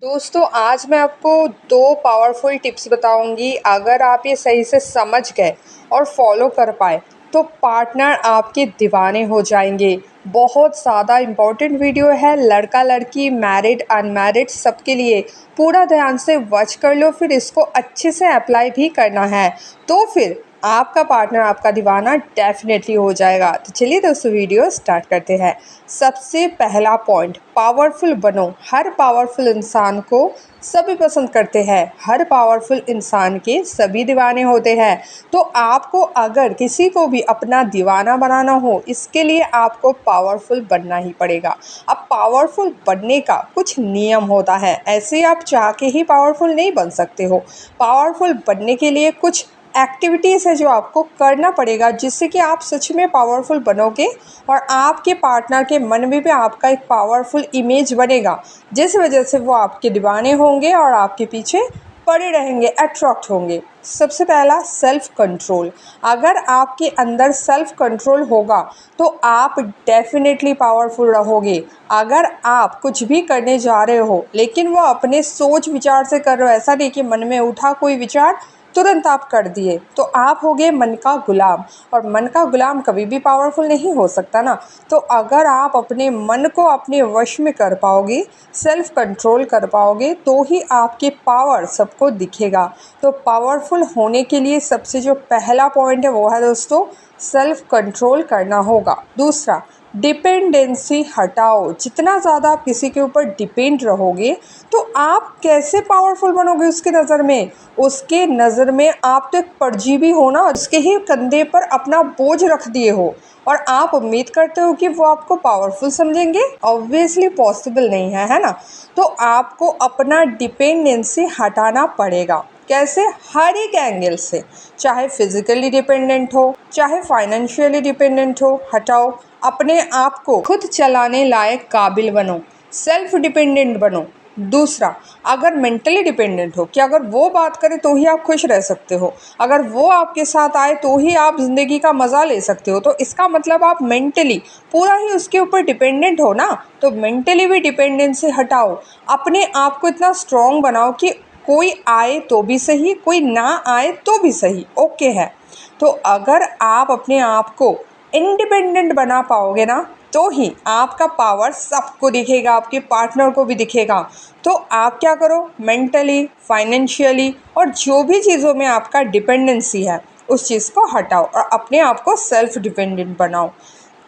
दोस्तों आज मैं आपको दो पावरफुल टिप्स बताऊंगी। अगर आप ये सही से समझ गए और फॉलो कर पाए तो पार्टनर आपके दीवाने हो जाएंगे। बहुत ज़्यादा इम्पोर्टेंट वीडियो है, लड़का लड़की मैरिड अनमैरिड सबके लिए। पूरा ध्यान से वॉच कर लो, फिर इसको अच्छे से अप्लाई भी करना है तो फिर आपका पार्टनर आपका दीवाना डेफिनेटली हो जाएगा। तो चलिए दोस्तों वीडियो स्टार्ट करते हैं। सबसे पहला पॉइंट, पावरफुल बनो। हर पावरफुल इंसान को सभी पसंद करते हैं, हर पावरफुल इंसान के सभी दीवाने होते हैं। तो आपको अगर किसी को भी अपना दीवाना बनाना हो, इसके लिए आपको पावरफुल बनना ही पड़ेगा। अब पावरफुल बनने का कुछ नियम होता है, ऐसे आप चाह के ही पावरफुल नहीं बन सकते हो। पावरफुल बनने के लिए कुछ एक्टिविटीज़ है जो आपको करना पड़ेगा, जिससे कि आप सच में पावरफुल बनोगे और आपके पार्टनर के मन में भी आपका एक पावरफुल इमेज बनेगा, जिस वजह से वो आपके दीवाने होंगे और आपके पीछे पड़े रहेंगे, अट्रैक्ट होंगे। सबसे पहला सेल्फ कंट्रोल। अगर आपके अंदर सेल्फ कंट्रोल होगा तो आप डेफिनेटली पावरफुल रहोगे। अगर आप कुछ भी करने जा रहे हो लेकिन वो अपने सोच विचार से कर रहे हो, ऐसा नहीं कि मन में उठा कोई विचार तुरंत आप कर दिए, तो आप हो गए मन का गुलाम। और मन का गुलाम कभी भी पावरफुल नहीं हो सकता ना। तो अगर आप अपने मन को अपने वश में कर पाओगे, सेल्फ कंट्रोल कर पाओगे, तो ही आपके पावर सबको दिखेगा। तो पावरफुल होने के लिए सबसे जो पहला पॉइंट है वो है दोस्तों, सेल्फ कंट्रोल करना होगा। दूसरा, डिपेंडेंसी हटाओ। जितना ज़्यादा आप किसी के ऊपर डिपेंड रहोगे तो आप कैसे पावरफुल बनोगे उसकी नज़र में। उसके नज़र में आप तो एक परजीवी हो ना, उसके ही कंधे पर अपना बोझ रख दिए हो और आप उम्मीद करते हो कि वो आपको पावरफुल समझेंगे। ऑब्वियसली पॉसिबल नहीं है, है ना। तो आपको अपना डिपेंडेंसी हटाना पड़ेगा। कैसे? हर एक एंगल से, चाहे फिजिकली डिपेंडेंट हो चाहे फाइनेंशियली डिपेंडेंट हो, हटाओ। अपने आप को खुद चलाने लायक काबिल बनो, सेल्फ डिपेंडेंट बनो। दूसरा, अगर मेंटली डिपेंडेंट हो कि अगर वो बात करे तो ही आप खुश रह सकते हो, अगर वो आपके साथ आए तो ही आप ज़िंदगी का मज़ा ले सकते हो, तो इसका मतलब आप मेंटली पूरा ही उसके ऊपर डिपेंडेंट हो ना। तो मेंटली भी डिपेंडेंसी हटाओ। अपने आप को इतना स्ट्रॉन्ग बनाओ कि कोई आए तो भी सही, कोई ना आए तो भी सही, ओके है। तो अगर आप अपने आप को इंडिपेंडेंट बना पाओगे ना, तो ही आपका पावर सबको दिखेगा, आपके पार्टनर को भी दिखेगा। तो आप क्या करो, मेंटली, फाइनेंशियली और जो भी चीज़ों में आपका डिपेंडेंसी है उस चीज़ को हटाओ और अपने आप को सेल्फ डिपेंडेंट बनाओ।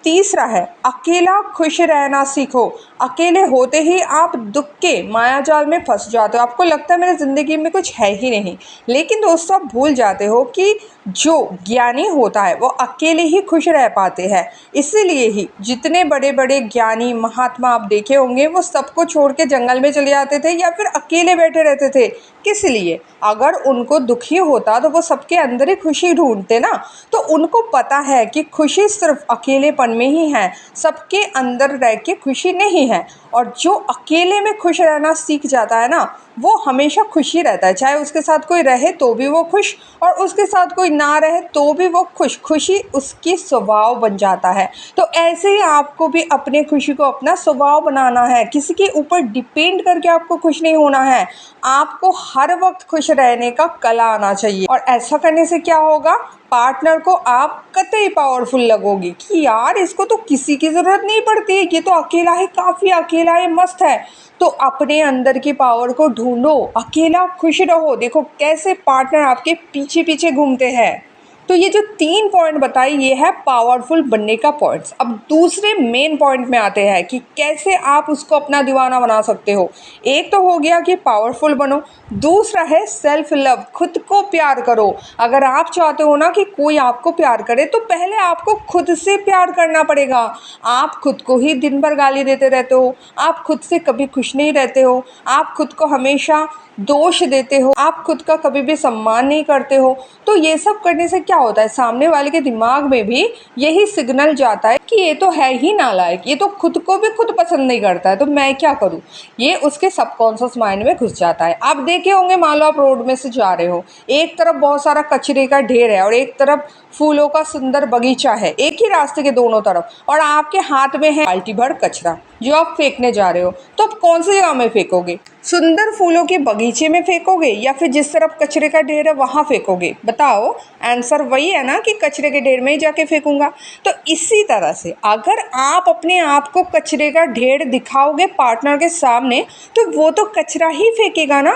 तीसरा है, अकेला खुश रहना सीखो। अकेले होते ही आप दुख के मायाजाल में फंस जाते हो, आपको लगता है मेरी ज़िंदगी में कुछ है ही नहीं। लेकिन दोस्तों आप भूल जाते हो कि जो ज्ञानी होता है वो अकेले ही खुश रह पाते हैं। इसीलिए ही जितने बड़े बड़े ज्ञानी महात्मा आप देखे होंगे वो सबको छोड़ के जंगल में चले जाते थे या फिर अकेले बैठे रहते थे। किस लिए? अगर उनको दुखी होता तो वो सबके अंदर ही खुशी ढूंढते ना। तो उनको पता है कि खुशी सिर्फ अकेलेपन में ही है, सबके अंदर रह के खुशी नहीं है। और जो अकेले में खुश रहना सीख जाता है ना, वो हमेशा खुश ही रहता है, चाहे उसके साथ कोई रहे तो भी वो खुश और उसके साथ कोई ना रहे तो भी वो खुश। खुशी उसकी स्वभाव बन जाता है। तो ऐसे ही आपको भी अपने खुशी को अपना स्वभाव बनाना है, किसी के ऊपर डिपेंड करके आपको खुश नहीं होना है। आपको हर वक्त खुश रहने का कला आना चाहिए और ऐसा करने से क्या होगा, पार्टनर को आप कतई पावरफुल लगोगे कि यार इसको तो किसी की ज़रूरत नहीं पड़ती है, ये तो अकेला ही काफ़ी, अकेला ही मस्त है। तो अपने अंदर की पावर को ढूंढो, अकेला खुश रहो। देखो कैसे पार्टनर आपके पीछे पीछे घूमते हैं। तो ये जो 3 पॉइंट बताई ये है पावरफुल बनने का पॉइंट्स। अब दूसरे मेन पॉइंट में आते हैं कि कैसे आप उसको अपना दीवाना बना सकते हो। एक तो हो गया कि पावरफुल बनो, दूसरा है सेल्फ लव, खुद को प्यार करो। अगर आप चाहते हो ना कि कोई आपको प्यार करे तो पहले आपको खुद से प्यार करना पड़ेगा। आप खुद को ही दिन भर गाली देते रहते हो, आप खुद से कभी खुश नहीं रहते हो, आप खुद को हमेशा दोष देते हो, आप खुद का कभी भी सम्मान नहीं करते हो। तो ये सब करने से क्या होता है, सामने वाले के दिमाग में भी यही सिग्नल जाता है कि ये तो है ही नालायक, ये तो खुद को भी खुद पसंद नहीं करता है, तो मैं क्या करूँ। ये उसके सबकॉन्शियस माइंड में घुस जाता है। आप देखे होंगे, मान लो आप रोड में से जा रहे हो, एक तरफ बहुत सारा कचरे का ढेर है और एक तरफ फूलों का सुंदर बगीचा है, एक ही रास्ते के दोनों तरफ, और आपके हाथ में है बाल्टी भर कचरा। जो आप फेंकने जा रहे हो, तो आप कौन सी जगह में फेंकोगे? सुंदर फूलों के बगीचे में फेंकोगे या फिर जिस तरफ कचरे का ढेर है वहाँ फेंकोगे? बताओ, आंसर वही है ना कि कचरे के ढेर में ही जाके फेंकूंगा। तो इसी तरह से अगर आप अपने आप को कचरे का ढेर दिखाओगे पार्टनर के सामने, तो वो तो कचरा ही फेंकेगा ना।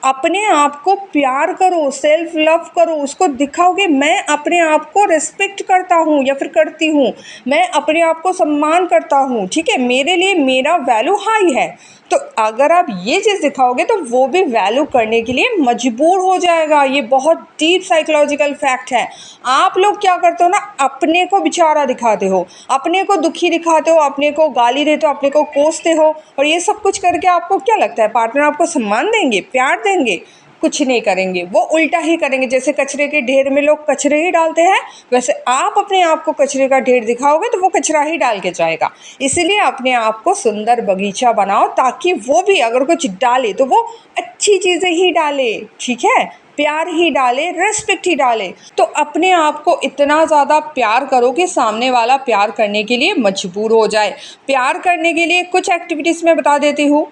अपने आप को प्यार करो, सेल्फ लव करो, उसको दिखाओगे मैं अपने आप को रिस्पेक्ट करता हूँ या फिर करती हूँ, मैं अपने आप को सम्मान करता हूँ, ठीक है, मेरे लिए मेरा वैल्यू हाई है। तो अगर आप ये चीज़ दिखाओगे तो वो भी वैल्यू करने के लिए मजबूर हो जाएगा। ये बहुत डीप साइकोलॉजिकल फैक्ट है। आप लोग क्या करते हो ना, अपने को बेचारा दिखाते हो, अपने को दुखी दिखाते हो, अपने को गाली देते हो, अपने को कोसते हो, और ये सब कुछ करके आपको क्या लगता है पार्टनर आपको सम्मान देंगे, प्यार देंगे? कुछ नहीं करेंगे, वो उल्टा ही करेंगे। जैसे कचरे के ढेर में लोग कचरे ही डालते हैं, वैसे आप अपने आप को कचरे का ढेर दिखाओगे तो वो कचरा ही डाल के जाएगा। इसीलिए अपने आप को सुंदर बगीचा बनाओ, ताकि वो भी अगर कुछ डाले तो वो अच्छी चीज़ें ही डाले, ठीक है, प्यार ही डाले, रेस्पेक्ट ही डाले। तो अपने आप को इतना ज़्यादा प्यार करो कि सामने वाला प्यार करने के लिए मजबूर हो जाए। प्यार करने के लिए कुछ एक्टिविटीज़ मैं बता देती हूँ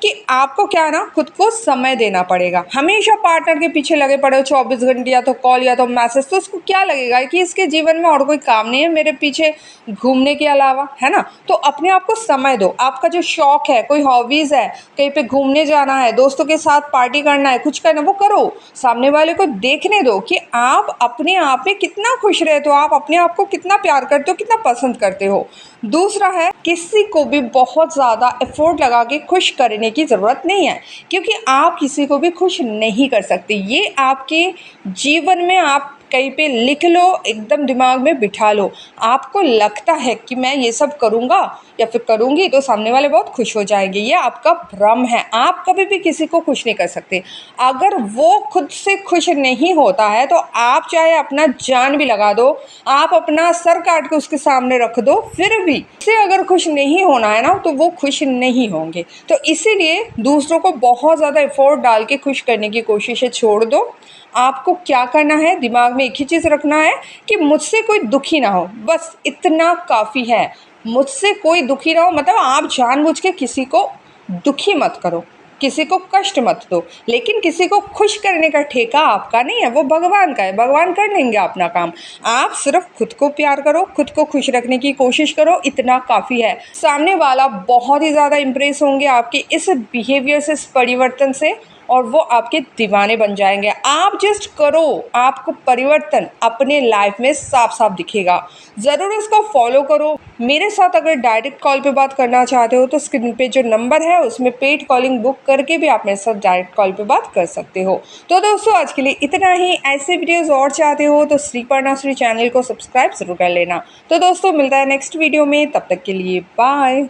कि आपको क्या है ना, खुद को समय देना पड़ेगा। हमेशा पार्टनर के पीछे लगे पड़े हो 24 घंटे, या तो कॉल या तो मैसेज, तो उसको क्या लगेगा कि इसके जीवन में और कोई काम नहीं है मेरे पीछे घूमने के अलावा, है ना। तो अपने आप को समय दो। आपका जो शौक है, कोई हॉबीज़ है, कहीं पे घूमने जाना है, दोस्तों के साथ पार्टी करना है, कुछ करना, वो करो। सामने वाले को देखने दो कि आप अपने आप में कितना खुश रहते हो, आप अपने आप को कितना प्यार करते हो, कितना पसंद करते हो। दूसरा है, किसी को भी बहुत ज़्यादा एफर्ट लगा के खुश करने की ज़रूरत नहीं है, क्योंकि आप किसी को भी खुश नहीं कर सकते। ये आपके जीवन में आप कहीं पे लिख लो, एकदम दिमाग में बिठा लो। आपको लगता है कि मैं ये सब करूँगा या फिर करूँगी तो सामने वाले बहुत खुश हो जाएंगे, ये आपका भ्रम है। आप कभी भी किसी को खुश नहीं कर सकते। अगर वो खुद से खुश नहीं होता है तो आप चाहे अपना जान भी लगा दो, आप अपना सर काट के उसके सामने रख दो, फिर भी से अगर खुश नहीं होना है ना, तो वो खुश नहीं होंगे। तो इसीलिए दूसरों को बहुत ज़्यादा एफर्ट डाल के खुश करने की कोशिशें छोड़ दो। आपको क्या करना है, दिमाग में एक ही चीज़ रखना है कि मुझसे कोई दुखी ना हो, बस इतना काफ़ी है। मुझसे कोई दुखी ना हो मतलब आप जानबूझ के किसी को दुखी मत करो, किसी को कष्ट मत दो, लेकिन किसी को खुश करने का ठेका आपका नहीं है, वो भगवान का है। भगवान कर लेंगे अपना काम। आप सिर्फ खुद को प्यार करो, खुद को खुश रखने की कोशिश करो, इतना काफ़ी है। सामने वाला बहुत ही ज़्यादा इम्प्रेस होंगे आपके इस बिहेवियर से, इस परिवर्तन से, और वो आपके दीवाने बन जाएंगे। आप जस्ट करो, आपको परिवर्तन अपने लाइफ में साफ साफ दिखेगा। ज़रूर इसको फॉलो करो। मेरे साथ अगर डायरेक्ट कॉल पे बात करना चाहते हो तो स्क्रीन पे जो नंबर है उसमें पेड कॉलिंग बुक करके भी आप मेरे साथ डायरेक्ट कॉल पे बात कर सकते हो। तो दोस्तों आज के लिए इतना ही। ऐसे वीडियोज़ और चाहते हो तो श्रीपर्णा श्री चैनल को सब्सक्राइब ज़रूर कर लेना। तो दोस्तों मिलता है नेक्स्ट वीडियो में, तब तक के लिए बाय।